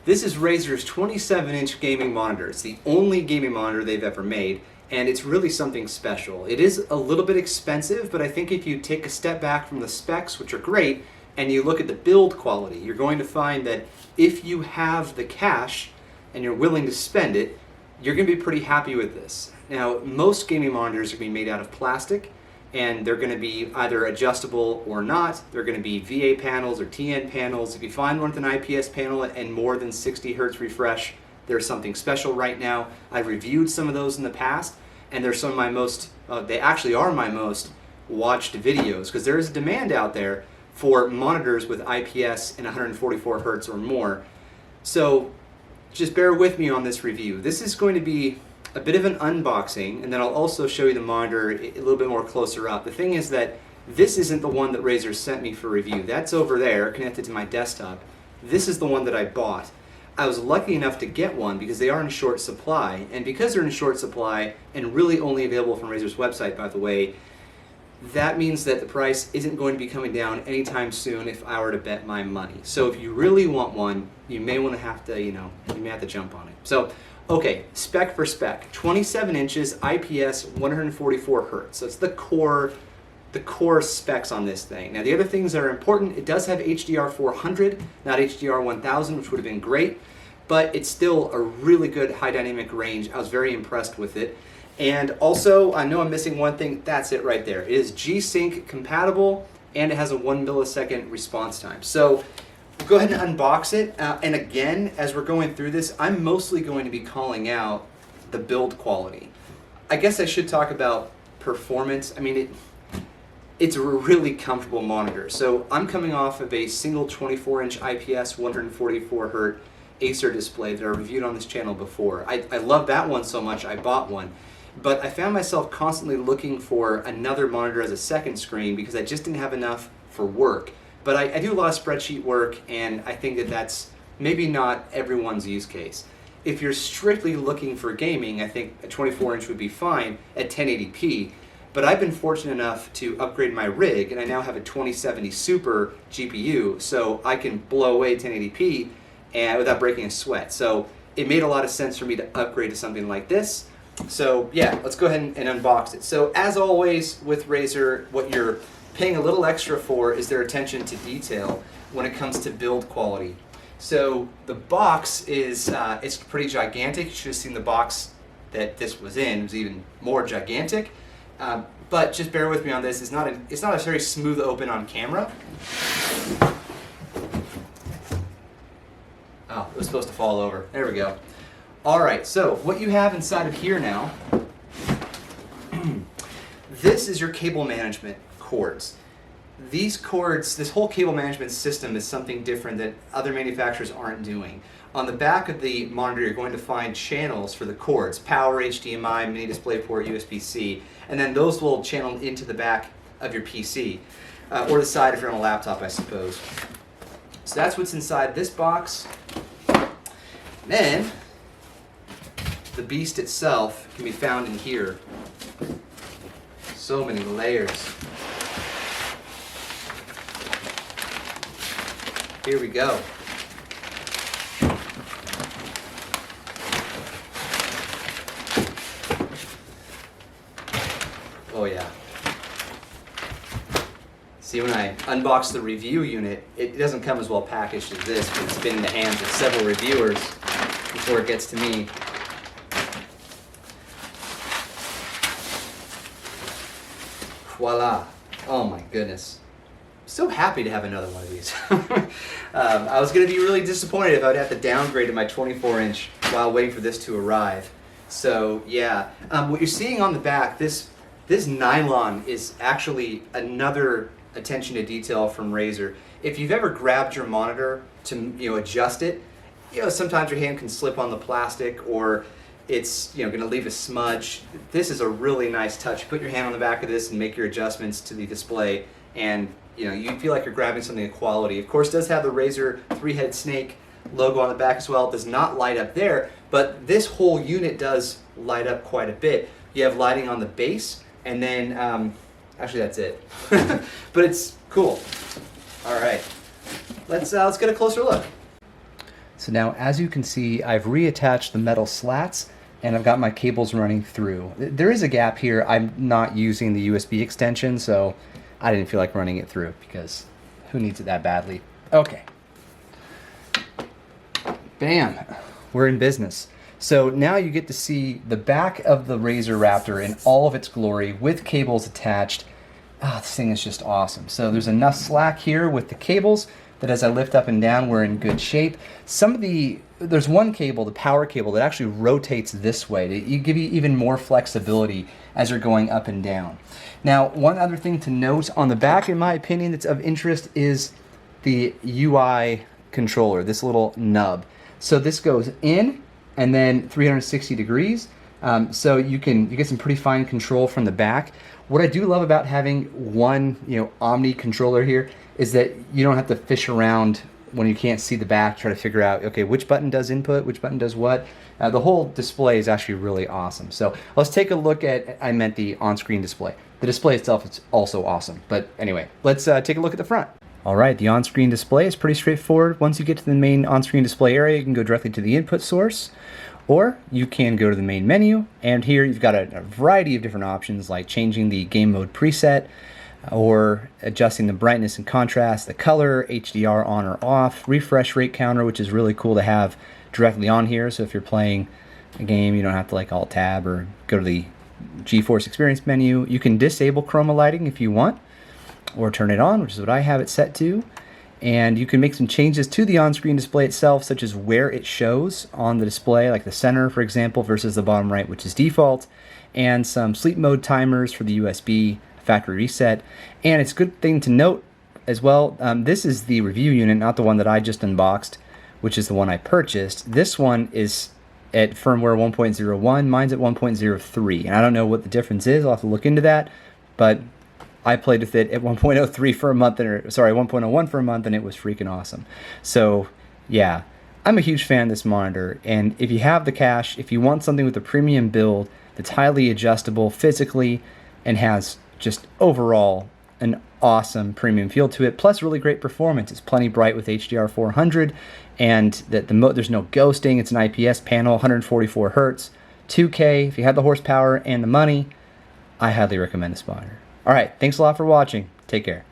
This is Razer's 27-inch gaming monitor. It's the only gaming monitor they've ever made, and it's really something special. It is a little bit expensive, but I think if you take a step back from the specs, which are great, and you look at the build quality, you're going to find that if you have the cash and you're willing to spend it, you're going to be pretty happy with this. Now, most gaming monitors are being made out of plastic, and they're going to be either adjustable or not. They're going to be VA panels or TN panels. If you find one with an IPS panel and more than 60 Hertz refresh, there's something special right now. I've reviewed some of those in the past, and they're some of my most, they actually are my most watched videos, because there is a demand out there for monitors with IPS and 144 Hertz or more. So just bear with me on this review. This is going to be a bit of an unboxing, and then I'll also show you the monitor a little bit more closer up. The thing is that this isn't the one that Razer sent me for review. That's over there, connected to my desktop. This is the one that I bought. I was lucky enough to get one because they are in short supply, and because they're in short supply and really only available from Razer's website, by the way, that means that the price isn't going to be coming down anytime soon if I were to bet my money. So if you really want one, you may want to have to, you may have to jump on it. So, okay, spec for spec. 27 inches, IPS, 144 Hertz. So it's the core specs on this thing. Now the other things that are important, it does have HDR 400, not HDR 1000, which would have been great, but it's still a really good high dynamic range. I was very impressed with it. And also, I know I'm missing one thing, that's it right there. It is G-Sync compatible, and it has a 1 millisecond response time. So we'll go ahead and unbox it. And again, as we're going through this, I'm mostly going to be calling out the build quality. I guess I should talk about performance. I mean, it's a really comfortable monitor. So I'm coming off of a single 24-inch IPS 144 Hz Acer display that I reviewed on this channel before. I love that one so much, I bought one. But I found myself constantly looking for another monitor as a second screen because I just didn't have enough for work. But I do a lot of spreadsheet work, and I think that that's maybe not everyone's use case. If you're strictly looking for gaming, I think a 24-inch would be fine at 1080p. But I've been fortunate enough to upgrade my rig, and I now have a 2070 Super GPU, so I can blow away 1080p and without breaking a sweat. So it made a lot of sense for me to upgrade to something like this. So yeah, let's go ahead and unbox it. So as always with Razer, what you're paying a little extra for is their attention to detail when it comes to build quality. So the box is it's pretty gigantic. You should have seen the box that this was in. It was even more gigantic. But just bear with me on this. It's not a very smooth open on camera. Oh, it was supposed to fall over. There we go. All right, so what you have inside of here now, this is your cable management cords. These cords, this whole cable management system is something different that other manufacturers aren't doing. On the back of the monitor, you're going to find channels for the cords, power, HDMI, mini DisplayPort, USB-C, and then those will channel into the back of your PC, or the side if you're on a laptop, I suppose. So that's what's inside this box. Then, the beast itself can be found in here. So many layers. Here we go. Oh yeah. See, when I unbox the review unit, it doesn't come as well packaged as this, but it's been in the hands of several reviewers before it gets to me. Voila. Oh my goodness. So happy to have another one of these. I was going to be really disappointed if I would have to downgrade to my 24-inch while waiting for this to arrive. So yeah, what you're seeing on the back, this nylon is actually another attention to detail from Razer. If you've ever grabbed your monitor to adjust it, sometimes your hand can slip on the plastic, or it's going to leave a smudge. This is a really nice touch. You put your hand on the back of this and make your adjustments to the display, and you feel like you're grabbing something of quality. Of course, it does have the Razer three-headed snake logo on the back as well. It does not light up there, but this whole unit does light up quite a bit. You have lighting on the base, and then actually that's it. But it's cool. All right, let's get a closer look. So now, as you can see, I've reattached the metal slats and I've got my cables running through. There is a gap here. I'm not using the USB extension, so I didn't feel like running it through because who needs it that badly? Okay. Bam, we're in business. So now you get to see the back of the Razer Raptor in all of its glory with cables attached. Ah, this thing is just awesome. So there's enough slack here with the cables that as I lift up and down, we're in good shape. There's one cable, the power cable, that actually rotates this way to give you even more flexibility as you're going up and down. Now, one other thing to note on the back, in my opinion, that's of interest is the UI controller, this little nub. So this goes in and then 360 degrees. So you get some pretty fine control from the back. What I do love about having one, Omni controller here is that you don't have to fish around when you can't see the back, try to figure out, okay, which button does input, which button does what. The whole display is actually really awesome. So let's take a look at, I meant the on-screen display. The display itself is also awesome. But anyway, let's take a look at the front. All right, the on-screen display is pretty straightforward. Once you get to the main on-screen display area, you can go directly to the input source, or you can go to the main menu, and here you've got a variety of different options like changing the game mode preset, or adjusting the brightness and contrast, the color, HDR on or off, refresh rate counter, which is really cool to have directly on here. So if you're playing a game, you don't have to like alt tab or go to the GeForce Experience menu. You can disable chroma lighting if you want, or turn it on, which is what I have it set to. And you can make some changes to the on-screen display itself, such as where it shows on the display, like the center, for example, versus the bottom right, which is default, and some sleep mode timers for the USB factory reset. And it's a good thing to note as well, this is the review unit, not the one that I just unboxed, which is the one I purchased. This one is at firmware 1.01, mine's at 1.03, and I don't know what the difference is. I'll have to look into that, but I played with it at 1.03 for a month, 1.01 for a month, and it was freaking awesome. So yeah, I'm a huge fan of this monitor, and if you have the cash, if you want something with a premium build that's highly adjustable physically and has just overall an awesome premium feel to it, plus really great performance. It's plenty bright with HDR 400, and there's no ghosting. It's an IPS panel, 144 hertz, 2K. If you have the horsepower and the money, I highly recommend this monitor. All right, thanks a lot for watching. Take care.